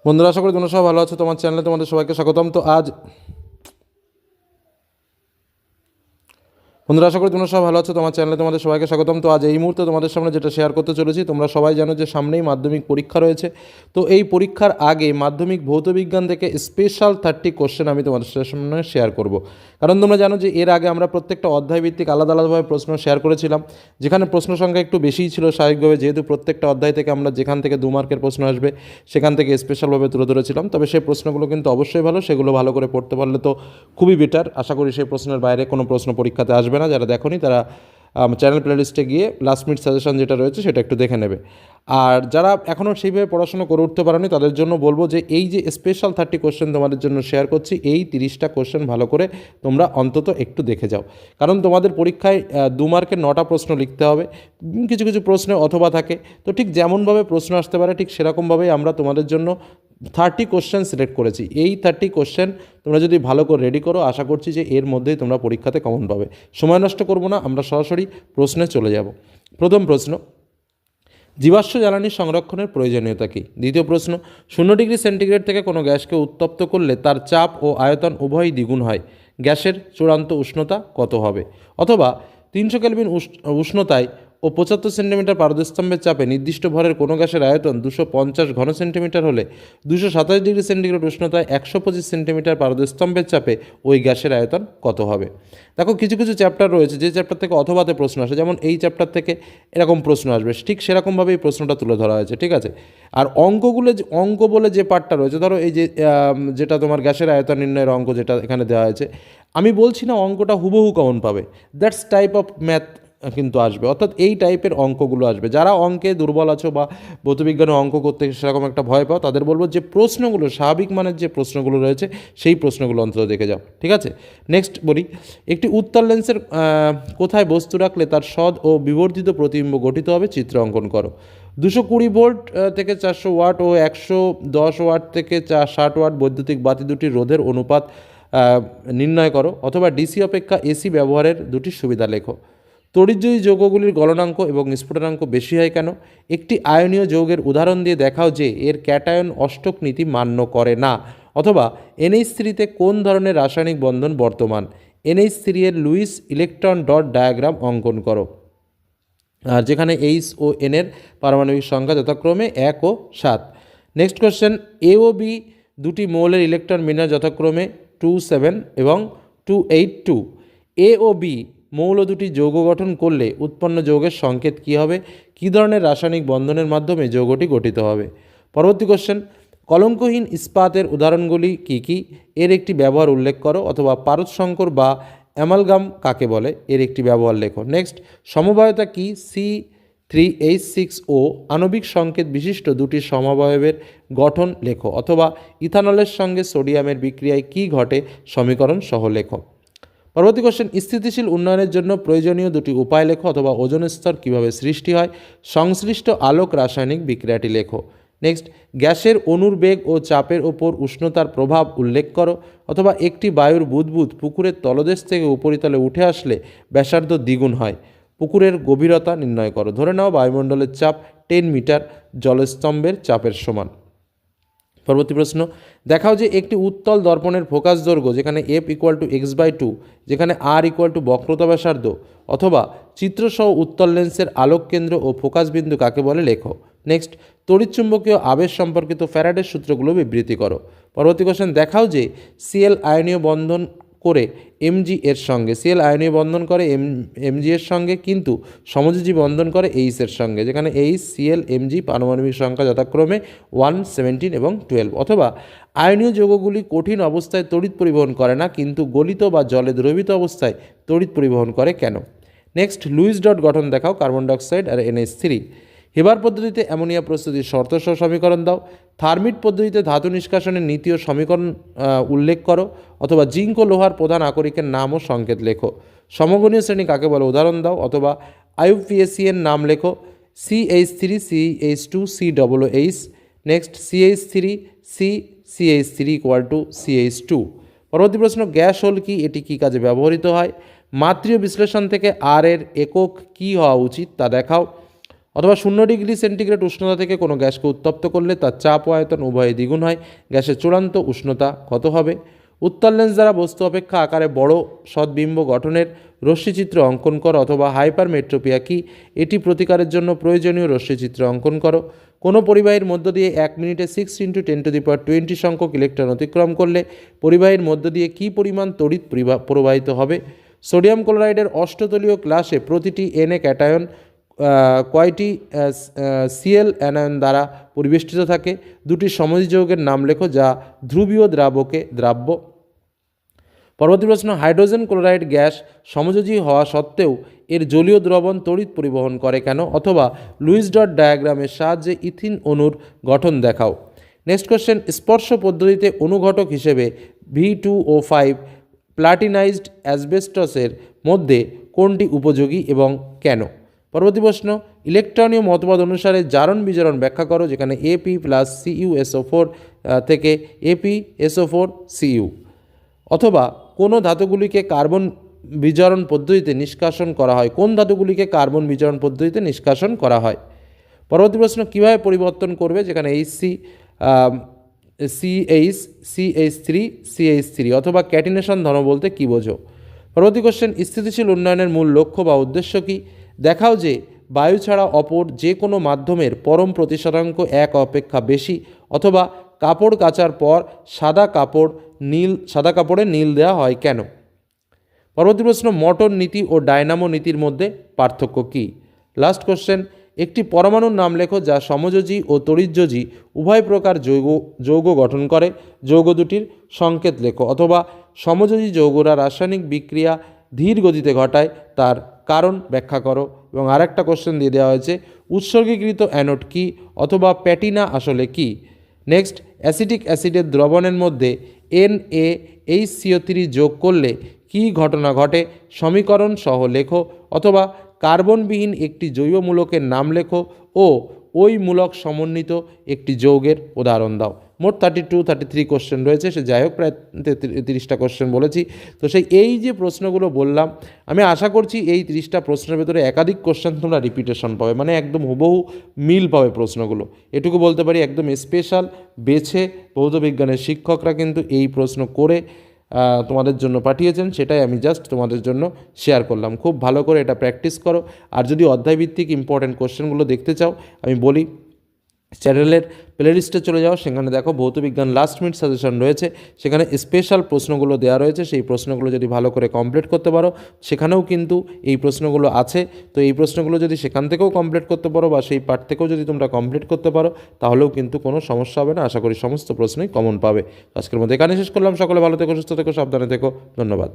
বন্ধুরা, আশা করি তোমরা সবাই ভালো আছো। তোমার চ্যানেলে তোমাদের সবাইকে স্বাগতম। বন্ধুরা, আশা করি তোমরা সবাই ভালো আছো। তোমার চ্যানেলে তোমাদের সবাইকে স্বাগতম। তো আজ এই মুহূর্তে তোমাদের সামনে যেটা শেয়ার করতে চলেছি, তোমরা সবাই জানো যে সামনেই মাধ্যমিক পরীক্ষা রয়েছে। তো এই পরীক্ষার আগে মাধ্যমিক ভৌতবিজ্ঞান থেকে স্পেশাল 30 কোশ্চেন আমি তোমাদের সামনে শেয়ার করব। কারণ তোমরা জানো যে এর আগে আমরা প্রত্যেকটা অধ্যায়ভিত্তিক আলাদা আলাদাভাবে প্রশ্ন শেয়ার করেছিলাম, যেখানে প্রশ্ন সংখ্যা একটু বেশিই ছিল স্বাভাবিকভাবে, যেহেতু প্রত্যেকটা অধ্যায় থেকে আমরা যেখান থেকে 2 মার্কের প্রশ্ন আসবে সেখান থেকে স্পেশালভাবে তুলে ধরেছিলাম। তবে সেই প্রশ্নগুলো কিন্তু অবশ্যই ভালো, সেগুলো ভালো করে পড়তে পারলে তো খুবই বেটার। আশা করি সেই প্রশ্নের বাইরে কোনো প্রশ্ন পরীক্ষাতে আসবে না। যারা দেখোনি তারা চ্যানেল প্লেলিস্টে গিয়ে লাস্ট মিনিট সাজেশন যেটা রয়েছে সেটা একটু দেখে নেবে। আর যারা এখনও সেইভাবে পড়াশোনা করে উঠতে পারেনি তাদের জন্য বলবো যে এই যে স্পেশাল 30 কোশ্চেন তোমাদের জন্য শেয়ার করছি, এই 30টা কোশ্চেন ভালো করে তোমরা অন্তত একটু দেখে যাও। কারণ তোমাদের পরীক্ষায় 2 মার্কের 9টা প্রশ্ন লিখতে হবে। কিছু কিছু প্রশ্নে অথবা থাকে, তো ঠিক যেমনভাবে প্রশ্ন আসতে পারে ঠিক সেরকমভাবেই আমরা তোমাদের জন্য 30 কোশ্চেন সিলেক্ট করেছি। এই 30 কোশ্চেন তোমরা যদি ভালো করে রেডি করো, আশা করছি যে এর মধ্যেই তোমরা পরীক্ষাতে কমন পাবে। সময় নষ্ট করবো না, আমরা সরাসরি প্রশ্নে চলে যাব। প্রথম প্রশ্ন, জীবাশ্ম জ্বালানি সংরক্ষণের প্রয়োজনীয়তা কী? দ্বিতীয় প্রশ্ন, 0 ডিগ্রি সেন্টিগ্রেড থেকে কোনো গ্যাসকে উত্তপ্ত করলে তার চাপ ও আয়তন উভয়ই দ্বিগুণ হয়, গ্যাসের চূড়ান্ত উষ্ণতা কত হবে? অথবা 300 কেলভিন উষ্ণতায় ও 75 সেন্টিমিটার পারদস্তম্ভের চাপে নির্দিষ্ট ভরের কোনো গ্যাসের আয়তন 250 ঘন সেন্টিমিটার হলে 227 ডিগ্রি সেন্টিগ্রেড উষ্ণতায় 125 সেন্টিমিটার পারদস্তম্ভের চাপে ওই গ্যাসের আয়তন কত হবে? দেখো, কিছু কিছু চ্যাপ্টার রয়েছে যে চ্যাপ্টার থেকে অথবাতে প্রশ্ন আসে, যেমন এই চ্যাপ্টার থেকে এরকম প্রশ্ন আসবে, ঠিক সেরকমভাবেই প্রশ্নটা তুলে ধরা হয়েছে, ঠিক আছে। আর অঙ্ক বলে যে পার্টটা রয়েছে, ধরো এই যে যেটা তোমার গ্যাসের আয়তন নির্ণয়ের অঙ্ক যেটা এখানে দেওয়া হয়েছে, আমি বলছি না অঙ্কটা হুবহু কমন পাবে, দ্যাটস টাইপ অফ ম্যাথ কিন্তু আসবে, অর্থাৎ এই টাইপের অঙ্কগুলো আসবে। যারা অঙ্কে দুর্বল আছো বা ভৌতবিজ্ঞানে অঙ্ক করতে সেরকম একটা ভয় পাও, তাদের বলবো যে প্রশ্নগুলো স্বাভাবিক মানের যে প্রশ্নগুলো রয়েছে সেই প্রশ্নগুলো অন্তত দেখে যাও, ঠিক আছে। নেক্সট বলি, একটি উত্তল লেন্সের কোথায় বস্তু রাখলে তার সদ ও বিবর্ধিত প্রতিবিম্ব গঠিত হবে, চিত্র অঙ্কন করো। 220 ভোল্ট থেকে 400 ওয়াট ও 110 ওয়াট থেকে 60 ওয়াট বৈদ্যুতিক বাতি দুটির রোধের অনুপাত নির্ণয় করো। অথবা ডিসি অপেক্ষা এসি ব্যবহারের দুটি সুবিধা লেখো। তড়িৎজয়ী যৌগগুলির গলনাঙ্ক এবং স্ফুটনাঙ্ক বেশি হয় কেন? একটি আয়নীয় যৌগের উদাহরণ দিয়ে দেখাও যে এর ক্যাটায়ন অষ্টক নীতি মান্য করে না। অথবা NH3-তে কোন ধরনের রাসায়নিক বন্ধন বর্তমান? NH3 এর লুইস ইলেকট্রন ডট ডায়াগ্রাম অঙ্কন করো। আর যেখানে H ও N এর পারমাণবিক সংখ্যা যথাক্রমে 1 ও 7। নেক্সট কোশ্চেন, A ও B দুটি মৌলের ইলেকট্রন বিন্যাস যথাক্রমে 27 এবং 282। A ও B মৌল দুটি যৌগ গঠন করলে উৎপন্ন যৌগের সংকেত কী হবে? কী ধরনের রাসায়নিক বন্ধনের মাধ্যমে যৌগটি গঠিত হবে? পরবর্তী কোশ্চেন, কলঙ্কহীন ইস্পাতের উদাহরণগুলি কী কী? এর একটি ব্যবহার উল্লেখ করো। অথবা পারদসংকর বা অ্যামালগাম কাকে বলে? এর একটি ব্যবহার লেখো। নেক্সট, সমবায়তা কি? C3H6O আণবিক সংকেত বিশিষ্ট দুটি সমবায়বের গঠন লেখো। অথবা ইথানলের সঙ্গে সোডিয়ামের বিক্রিয়ায় কী ঘটে, সমীকরণ সহ লেখো। পরবর্তী কোশ্চেন, স্থিতিশীল উন্নয়নের জন্য প্রয়োজনীয় দুটি উপায় লেখো। অথবা ওজোন স্তর কীভাবে সৃষ্টি হয়, সংশ্লিষ্ট আলোক রাসায়নিক বিক্রিয়াটি লেখো। নেক্সট, গ্যাসের অণুর বেগ ও চাপের ওপর উষ্ণতার প্রভাব উল্লেখ করো। অথবা একটি বায়ুর বুদবুদ পুকুরের তলদেশ থেকে উপরিতলে উঠে আসলে ব্যাসার্ধ দ্বিগুণ হয়, পুকুরের গভীরতা নির্ণয় করো। ধরে নাও বায়ুমণ্ডলের চাপ 10 মিটার জলস্তম্ভের চাপের সমান। পরবর্তী প্রশ্ন, দেখাও যে একটি উত্তল দর্পণের ফোকাস দৈর্ঘ্য যেখানে f=x/2, যেখানে r= বক্রতা ব্যাসার্ধ, অথবা চিত্রসহ উত্তল লেন্সের আলোক কেন্দ্র ও ফোকাস বিন্দু কাকে বলে, লেখো। নেক্সট, তড়িৎচুম্বকীয় আবেশ সম্পর্কিত ফ্যারাডের সূত্রগুলো বিবৃতি করো। পরবর্তী কোশ্চেন, দেখাও যে Cl আয়নীয় বন্ধন করে Mg এর সঙ্গে, Cl আয়নীয় বন্ধন করে Mg এর সঙ্গে, কিন্তু সমযোজী বন্ধন করে H এর সঙ্গে, যেখানে H, Cl, Mg পারমাণবিক সংখ্যা যথাক্রমে 1, 17 এবং 12। অথবা আয়নীয় যৌগগুলি কঠিন অবস্থায় তড়িৎ পরিবহন করে না, কিন্তু গলিত বা জলে দ্রবীত অবস্থায় তড়িৎ পরিবহন করে কেন? নেক্সট, লুইস ডট গঠন দেখাও কার্বন ডাইঅক্সাইড আর NH3। হেবার পদ্ধতিতে অ্যামোনিয়া প্রস্তুতির শর্তসহ সমীকরণ দাও। থার্মিট পদ্ধতিতে ধাতু নিষ্কাশনের নীতি ও সমীকরণ উল্লেখ করো। অথবা জিঙ্ক ও লোহার প্রধান আকরিকের নাম ও সংকেত লেখো। সমগণীয় শ্রেণী কাকে বলে উদাহরণ দাও। অথবা IUPAC এর নাম লেখো। CH3 CH2 COOH। Next, CH3 CH3 CH2। পরবর্তী প্রশ্ন, গ্যাস হোল কি? এটি কী কাজে ব্যবহৃত হয়? মাত্রীয় বিশ্লেষণ থেকে আর এর একক কী হওয়া উচিত তা দেখাও। অথবা 0 ডিগ্রি সেন্টিগ্রেড উষ্ণতা থেকে কোনো গ্যাসকে উত্তপ্ত করলে তার চাপ ও আয়তন উভয়ে দ্বিগুণ হয়, গ্যাসের চূড়ান্ত উষ্ণতা কত হবে? উত্তল লেন্স দ্বারা বস্তু অপেক্ষা আকারে বড় সদ্বিম্ব গঠনের রশ্মিচিত্র অঙ্কন করো, অথবা হাইপারমেট্রোপিয়া কি, এটি প্রতিকারের জন্য প্রয়োজনীয় রশ্মিচিত্র অঙ্কন করো। কোনো পরিবাহীর মধ্য দিয়ে 1 মিনিটে 6 × 10⁻20 সংখ্যক ইলেকট্রন অতিক্রম করলে পরিবাহীর মধ্য দিয়ে কী পরিমাণ তড়িৎ প্রবাহিত হবে? সোডিয়াম ক্লোরাইডের অষ্টতলীয় ক্লাসে প্রতিটি Na ক্যাটায়ন কয়টি Cl অ্যানায়ন দ্বারা পরিবেষ্টিত থাকে? দুটি সমযোজী যৌগের নাম লেখো যা ধ্রুবীয় দ্রাবকে দ্রাব্য। পরবর্তী প্রশ্ন, হাইড্রোজেন ক্লোরাইড গ্যাস সমযোজী হওয়া সত্ত্বেও এর জলীয় দ্রবণ তড়িৎ পরিবহন করে কেন? অথবা লুইস ডট ডায়াগ্রামের সাহায্যে ইথিন অণুর গঠন দেখাও। নেক্সট কোশ্চেন, স্পর্শ পদ্ধতিতে অনুঘটক হিসেবে V2O5 প্লাটিনাইজড অ্যাসবেস্টসের মধ্যে কোনটি উপযোগী এবং কেন? পরবর্তী প্রশ্ন, ইলেকট্রনীয় মতবাদ অনুসারে জারণ বিজারণ ব্যাখ্যা করো, যেখানে Ap + CuSO4 থেকে ApSO4Cu। অথবা কোনো ধাতুগুলিকে কার্বন বিজারণ পদ্ধতিতে নিষ্কাশন করা হয়? কোন ধাতুগুলিকে কার্বন বিজারণ পদ্ধতিতে নিষ্কাশন করা হয়? পরবর্তী প্রশ্ন, কীভাবে পরিবর্তন করবে, যেখানে HC CH3 অথবা ক্যাটিনেশন ধর্ম বলতে কী বোঝো? পরবর্তী কোশ্চেন, স্থিতিশীল উন্নয়নের মূল লক্ষ্য বা উদ্দেশ্য কী? দেখাও যে বায়ু ছাড়া অপর যে কোনো মাধ্যমের পরম প্রতিশতাঙ্ক 1 অপেক্ষা বেশি, অথবা কাপড় কাচার পর সাদা কাপড়ে নীল দেওয়া হয় কেন? পরবর্তী প্রশ্ন, মোটর নীতি ও ডায়নামো নীতির মধ্যে পার্থক্য কী? লাস্ট কোশ্চেন, একটি পরমাণুর নাম লেখো যা সমযোজী ও তড়িৎযোজী উভয় প্রকার যৌগ গঠন করে, যৌগ দুটির সংকেত লেখো। অথবা সমযোজী যৌগরা রাসায়নিক বিক্রিয়া ধীর গতিতে ঘটায়, তার কারণ ব্যাখ্যা করো। এবং আরেকটা কোশ্চেন দিয়ে দেওয়া হয়েছে, উৎসর্গীকৃত অ্যানোড কী, অথবা প্যাটিনা আসলে কী? নেক্সট, অ্যাসিটিক অ্যাসিডের দ্রবণের মধ্যে NaHCO3 যোগ করলে কী ঘটনা ঘটে? সমীকরণ সহ লেখো। অথবা কার্বনবিহীন একটি জৈব মূলকের নাম লেখো ও ওই মূলক সমন্বিত একটি যৌগের উদাহরণ দাও। মোট 33 কোশ্চেন রয়েছে, সে যাই হোক প্রায় 30টা কোশ্চেন বলেছি। তো এই যে প্রশ্নগুলো বললাম, আমি আশা করছি এই 30টা প্রশ্নের ভেতরে একাধিক কোশ্চেন তোমরা রিপিটেশন পাবে, মানে একদম হুবহু মিল পাবে প্রশ্নগুলো। এটুকু বলতে পারি, একদম স্পেশাল বেছে ভৌতবিজ্ঞানের শিক্ষকরা কিন্তু এই প্রশ্ন করে তোমাদের জন্য পাঠিয়েছেন, সেটাই আমি জাস্ট তোমাদের জন্য শেয়ার করলাম। খুব ভালো করে এটা প্র্যাকটিস করো। আর যদি অধ্যায়ভিত্তিক ইম্পর্ট্যান্ট কোশ্চেনগুলো দেখতে চাও, আমি বলি চ্যানেলের প্লেলিস্টে চলে যাও, সেখানে দেখো ভৌতবিজ্ঞান লাস্ট মিনিট সাজেশন রয়েছে, সেখানে স্পেশাল প্রশ্নগুলো দেওয়া রয়েছে। সেই প্রশ্নগুলো যদি ভালো করে কমপ্লিট করতে পারো, সেখানেও কিন্তু এই প্রশ্নগুলো আছে। তো এই প্রশ্নগুলো যদি সেখান থেকেও কমপ্লিট করতে পারো বা সেই পার্ট থেকেও যদি তোমরা কমপ্লিট করতে পারো, তাহলেও কিন্তু কোনো সমস্যা হবে না। আশা করি সমস্ত প্রশ্নই কমন পাবে। আজকের মধ্যে এখানে শেষ করলাম। সকলে ভালো থেকো, সুস্থ থেকো, সাবধানে থেকো। ধন্যবাদ।